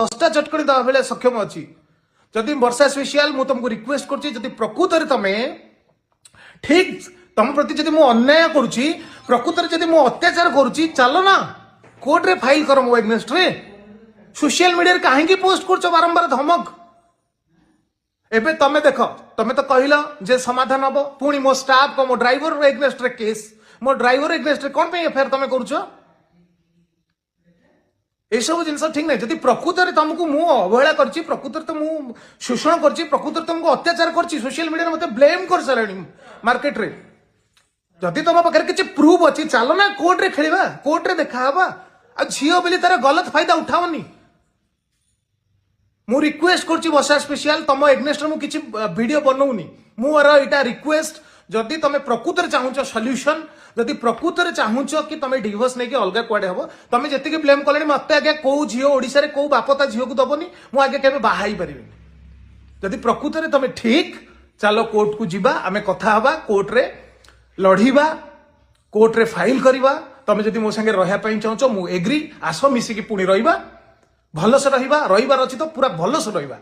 दसटा चटकणी दवा बेले सक्षम अच्छी जदि वर्षा स्पेशल मु तुमको रिक्वेस्ट कर प्रकृत तुम ठीक तुम प्रति जदि मु अन्याय करुच्ची प्रकृत जदि मु अत्याचार करुच्ची चलो ना कोर्ट रे फाइल कर मो एग्नेस्ट रे सोशल मीडिया कहीं पोस्ट कर बारंबार धमक एबे तमे देख तमे तो कहल जे समाधान हम पुणी मो स्टाफ को मो ड्राइवर एग्नेस्ट रे केस मो ड्राइवर एग्नेस्ट रे कौन पे एफआईआर तमे करूछ ये सब जिन ठीक नहीं जदि प्रकृत में तुमको मु अवहेला करछि प्रकृत तो मु शोषण करछि प्रकृत तुमको अत्याचार करछि सोशल मीडिया मते ब्लेम कर सारे मार्केट रे जदि तुम पाखे किसी प्रूफ अच्छी चलो ना कोर्ट रे खेलिबा कोर्ट रे देखा हवा आ झियो बोली तार गलत फायदा उठाओनी मु रिक्वेस्ट करछि वर्षा स्पेशल तुम एग्नेस्ट मु किछि वीडियो बनौनी मोर इटा रिक्वेस्ट जदि तुम प्रकृत में चाहूच सल्यूशन जदि प्रकृत में चाहूच कि तुम डिवोर्स नहीं अलग कुआडे हम तुम जी ब्लेम कले मत आगे कौ झील ओडिशा रे कौ बाप ता झील को दबनी मु आगे केबे बाहा पारि जदि प्रकृत में तुम ठीक चलो कोर्ट को जीवा आमे कथा हवा कोर्ट रे लड़ीबा कोर्ट रे फाइल करवा तुम जदि मो संगे रहा चाहूच मु एग्री आस मिसिकी पुणी रहिबा भलसे रहिबार अच्छी तो पूरा भलसे रहिबा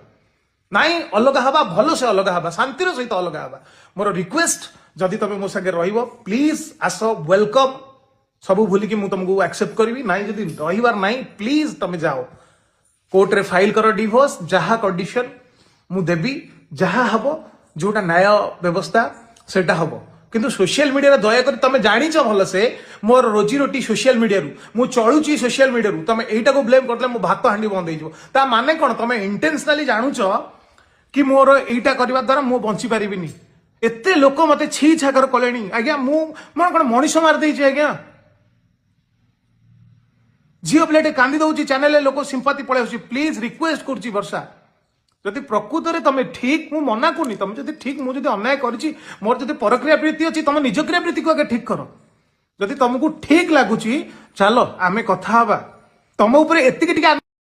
नाई अलग हवा भल से अलग हवा शांतिर सहित अलग हवा मोर रिक्वेस्ट जदि तुम मो संगे रहिबो प्लीज आस वेलकम सबू भूलिकी मु तुमको एक्सेप्ट करी नाई जदि रहिबार नाई प्लीज तुम जाओ कोर्ट रे फाइल कर डिवोर्स जहा कंडीशन मु देवी जहा हबो जोटा न्याय व्यवस्था सेटा हबो किंतु सोशल मीडिया दयाकोरी तुम जानिच भल से मोर रोजी रोटी सोशल मीडिया मु चलुची सोशल मीडिया तुम एटा को ब्लेम करले मो भात हांडी बंद हो ता माने कोन तुम इंटेंशनली जानुच कि मोर एटा करबा द्वारा मु बंची पारिबिनी एते लोक मते छी छाकर कलेनी आज्ञा मु मन कोन मनीष मार देछि आज्ञा झियो प्लेट कांदी दउची चैनल लोक सिंपैथी पळे प्लीज रिक्वेस्ट करछि वर्षा जदि प्रकृत में तुम ठीक मु मना करनी तुम जदि ठीक मुझे अन्याय करी मोर जदि परक्रिया प्रीति अच्छी तुम निज क्रिया प्रीति को आगे ठीक कर जदि तुमको ठीक लगुच चलो आमे कथा हवा तुम ऊपर एतिक